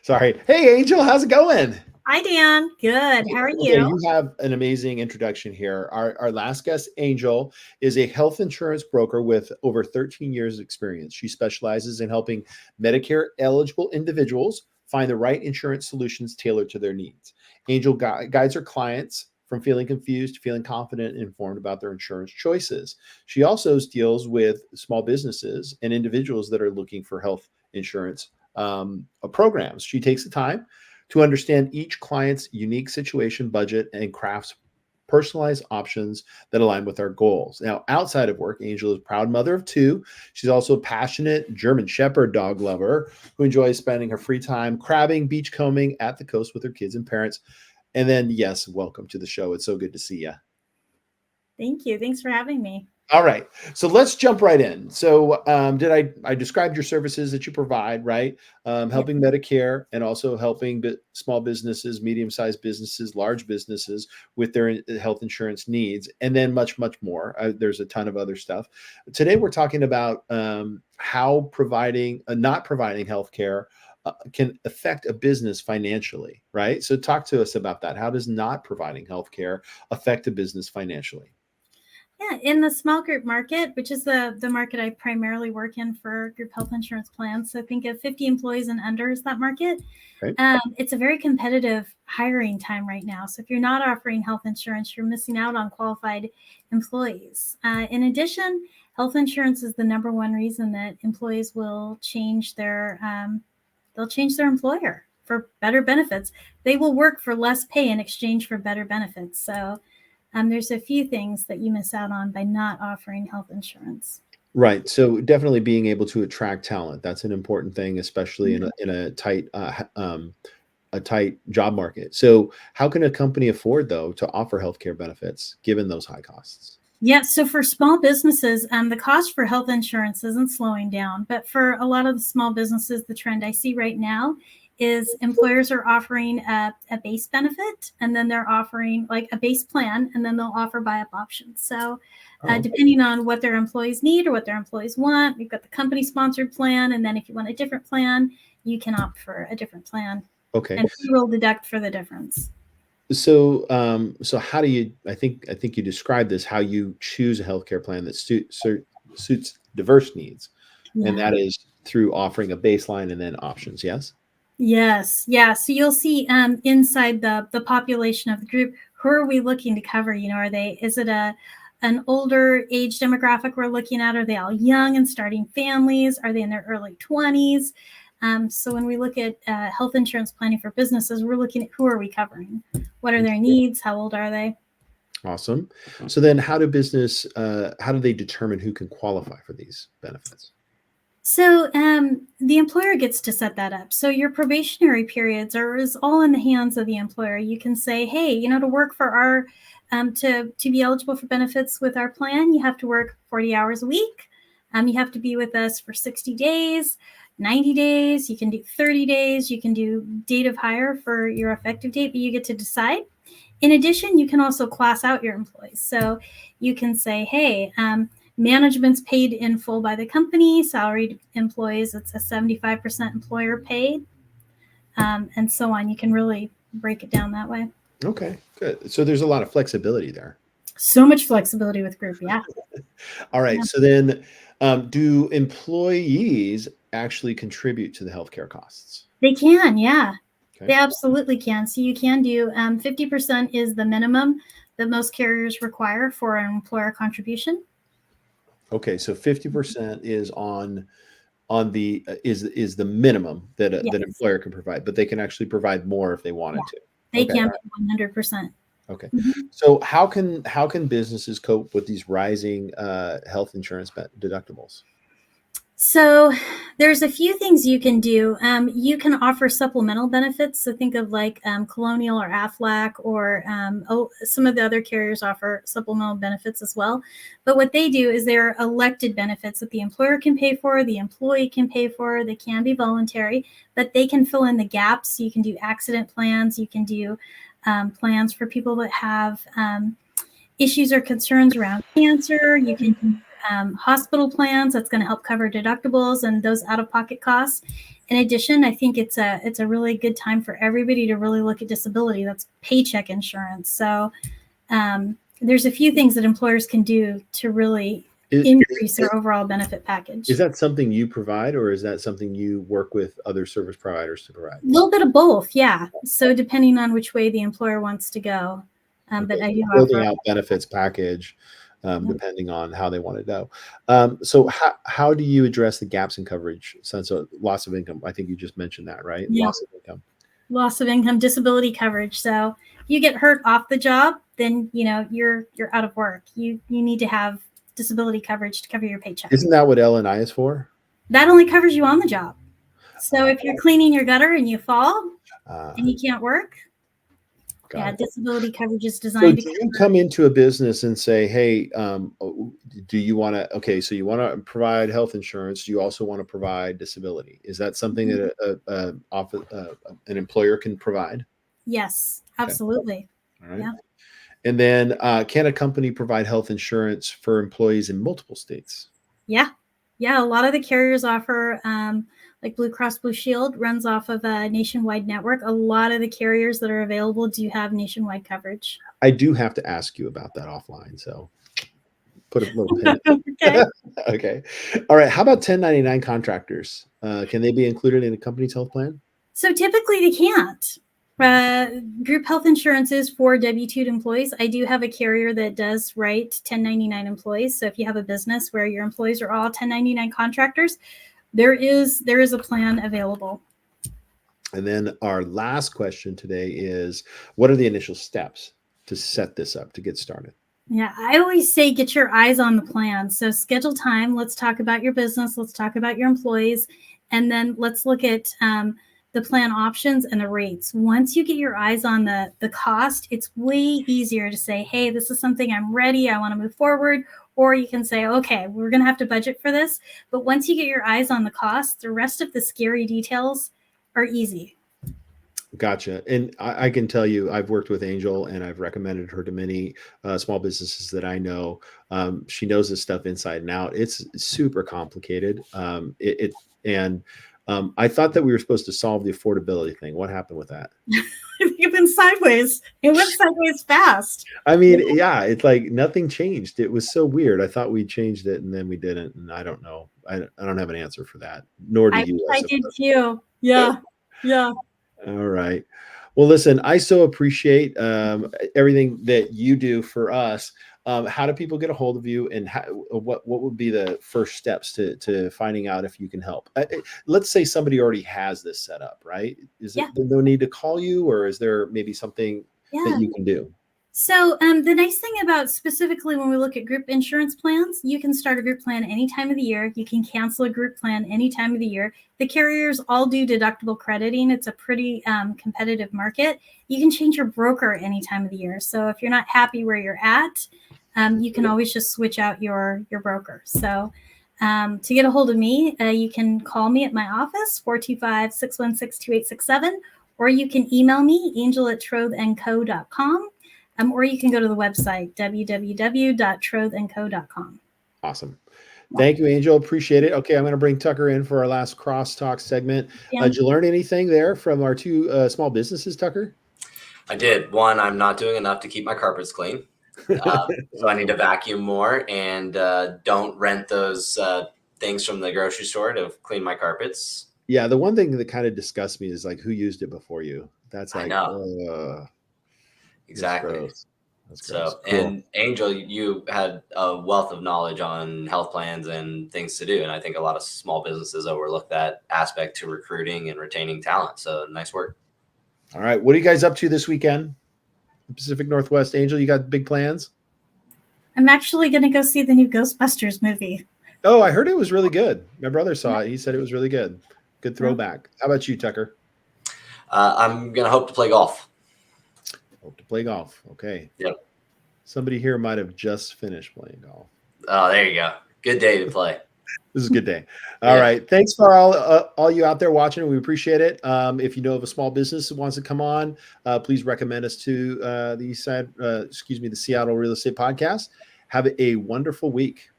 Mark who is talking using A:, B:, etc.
A: Sorry. Hey, Angel, how's it going?
B: Hi, Dan. Good. How are
A: Okay,
B: you?
A: you have an amazing introduction here. Our last guest, Angel, is a health insurance broker with over 13 years' experience. She specializes in helping Medicare eligible individuals find the right insurance solutions tailored to their needs. Angel guides her clients from feeling confused to feeling confident and informed about their insurance choices. She also deals with small businesses and individuals that are looking for health insurance programs. She takes the time to understand each client's unique situation, budget, and crafts personalized options that align with our goals. Now, outside of work, Angel is a proud mother of two. She's also a passionate German Shepherd dog lover who enjoys spending her free time crabbing, beachcombing at the coast with her kids and parents. And then, yes, welcome to the show. It's so good to see you.
B: Thank you. Thanks for having me.
A: All right, so let's jump right in. So, did I described your services that you provide, right?
B: Yeah.
A: Helping Medicare and also helping small businesses, medium-sized businesses, large businesses with their health insurance needs, and then much, much more. There's a ton of other stuff. Today, we're talking about how providing, not providing healthcare can affect a business financially, right? So, talk to us about that. How does not providing healthcare affect a business financially?
B: Yeah. In the small group market, which is the market I primarily work in for group health insurance plans. So think of 50 employees and under is that market.
A: Right.
B: It's a very competitive hiring time right now. So if you're not offering health insurance, you're missing out on qualified employees. In addition, health insurance is the number one reason that employees will change they'll change their employer for better benefits. They will work for less pay in exchange for better benefits. So there's a few things that you miss out on by not offering health insurance.
A: Right. So definitely being able to attract talent. That's an important thing, especially in
B: Mhm.
A: a tight job market. So how can a company afford though to offer healthcare benefits given those high costs?
B: Yeah, so for small businesses, the cost for health insurance isn't slowing down. But for a lot of the small businesses, the trend I see right now is employers are offering a base benefit, and then they're offering like a base plan, and then they'll offer buy up options. So,
A: Oh,
B: depending on what their employees need or what their employees want, we've got the company sponsored plan. And then if you want a different plan, you can opt for a different plan,
A: okay.
B: and we will deduct for the difference.
A: So how do you? I think you described this how you choose a healthcare plan that suits diverse needs, and
B: Yeah.
A: that is through offering a baseline and then options. Yes.
B: Yes, yeah. So you'll see inside the population of the group, who are we looking to cover? Is it an older age demographic we're looking at? Are they all young and starting families? Are they in their early 20s? So when we look at health insurance planning for businesses, we're looking at who are we covering? What are their needs? How old are they?
A: Awesome. So then, how do they determine who can qualify for these benefits?
B: So the employer gets to set that up. So your probationary periods is all in the hands of the employer. You can say, hey, to work for our to be eligible for benefits with our plan, you have to work 40 hours a week. You have to be with us for 60 days, 90 days. You can do 30 days. You can do date of hire for your effective date, but you get to decide. In addition, you can also class out your employees. So you can say, hey, management's paid in full by the company. Salaried employees, it's a 75% employer paid, and so on. You can really break it down that way.
A: Okay, good. So there's a lot of flexibility there.
B: So much flexibility with group. Yeah.
A: All right.
B: Yeah.
A: So then, do employees actually contribute to the healthcare costs?
B: They can. Yeah. They
A: Okay.
B: absolutely can. So you can do 50% is the minimum that most carriers require for an employer contribution.
A: Okay. So 50% is on the is the minimum that that
B: Yes.
A: employer can provide, but they can actually provide more if they
B: Yeah.
A: wanted to.
B: They
A: Okay.
B: can be 100%.
A: Okay.
B: Mhm.
A: So how can businesses cope with these rising health insurance deductibles?
B: So there's a few things you can do. You can offer supplemental benefits. So think of like Colonial or Aflac or some of the other carriers offer supplemental benefits as well. But what they do is they're elected benefits that the employer can pay for, the employee can pay for. They can be voluntary, but they can fill in the gaps. You can do accident plans. You can do plans for people that have issues or concerns around cancer. You can hospital plans that's going to help cover deductibles and those out of pocket costs. In addition, I think it's a really good time for everybody to really look at disability. That's paycheck insurance. So there's a few things that employers can do to really increase their overall benefit package.
A: Is that something you provide, or is that something you work with other service providers to provide?
B: A little bit of both, yeah. So depending on which way the employer wants to go, but I do
A: building
B: offer
A: out benefits package. Depending on how they want to go. So how do you address the gaps in coverage since loss of income? I think you just mentioned that, right?
B: Yeah.
A: Loss of income.
B: Loss of income, disability coverage. So if you get hurt off the job, then you're out of work. You need to have disability coverage to cover your paycheck.
A: Isn't that what L&I is for?
B: That only covers you on the job. So if you're cleaning your gutter and you fall and you can't work, disability coverage is designed.
A: So do you come into a business and say, hey, do you want to, okay, so you want to provide health insurance. You also want to provide disability. Is that something that an employer can provide?
B: Yes, absolutely.
A: Okay. All right.
B: Yeah.
A: And then can a company provide health insurance for employees in multiple states?
B: Yeah. A lot of the carriers offer, like Blue Cross Blue Shield runs off of a nationwide network. A lot of the carriers that are available do have nationwide coverage.
A: I do have to ask you about that offline. So put a little pin.
B: Okay.
A: Okay. All right. How about 1099 contractors? Can they be included in a company's health plan?
B: So typically they can't. Group health insurance is for W-2 employees. I do have a carrier that does write 1099 employees. So if you have a business where your employees are all 1099 contractors, there is a plan available.
A: And then our last question today is, what are the initial steps to set this up, to get started?
B: Yeah, I always say get your eyes on the plan. So schedule time. Let's talk about your business. Let's talk about your employees. And then let's look at the plan options and the rates. Once you get your eyes on the cost, it's way easier to say, hey, this is something I'm ready. I want to move forward. Or you can say, okay, we're going to have to budget for this. But once you get your eyes on the cost, the rest of the scary details are easy.
A: Gotcha. And I can tell you, I've worked with Angel and I've recommended her to many small businesses that I know. She knows this stuff inside and out. It's super complicated. I thought that we were supposed to solve the affordability thing. What happened with that?
B: It went sideways. It went sideways fast.
A: I mean, yeah, it's like nothing changed. It was so weird. I thought we changed it and then we didn't. And I don't know. I don't have an answer for that. Nor do you.
B: I did too. Yeah. Yeah.
A: All right. Well, listen, I so appreciate everything that you do for us. How do people get a hold of you, and what would be the first steps to finding out if you can help? Let's say somebody already has this set up, right? Is it no need to call you, or is there maybe something that you can do?
B: So the nice thing about specifically when we look at group insurance plans, you can start a group plan any time of the year. You can cancel a group plan any time of the year. The carriers all do deductible crediting. It's a pretty competitive market. You can change your broker any time of the year. So if you're not happy where you're at, you can always just switch out your broker. So to get a hold of me, you can call me at my office, 425-616-2867, or you can email me, angel@trothandco.com. Or you can go to the website, www.trothandco.com.
A: Awesome. Thank you, Angel. Appreciate it. Okay, I'm going to bring Tucker in for our last crosstalk segment. Did you learn anything there from our two small businesses, Tucker?
C: I did. One, I'm not doing enough to keep my carpets clean. So I need to vacuum more, and don't rent those things from the grocery store to clean my carpets.
A: Yeah, the one thing that kind of disgusts me is like, who used it before you? That's like,
C: I know. Exactly.
A: That's
C: so
A: gross.
C: Cool. And Angel, you had a wealth of knowledge on health plans and things to do, and I think a lot of small businesses overlook that aspect to recruiting and retaining talent. So nice work.
A: All right, what are you guys up to this weekend? Pacific Northwest. Angel, you got big plans?
B: I'm actually going to go see the new Ghostbusters movie.
A: Oh, I heard it was really good. My brother saw it. He said it was really good. Good throwback. How about you, Tucker?
C: I'm going to hope to play golf.
A: Hope to play golf. Okay.
C: Yep.
A: Somebody here might have just finished playing golf.
C: Oh, there you go. Good day to play.
A: This is a good day. All right. Thanks for all you out there watching. We appreciate it. If you know of a small business that wants to come on, please recommend us to the Seattle Real Estate Podcast. Have a wonderful week.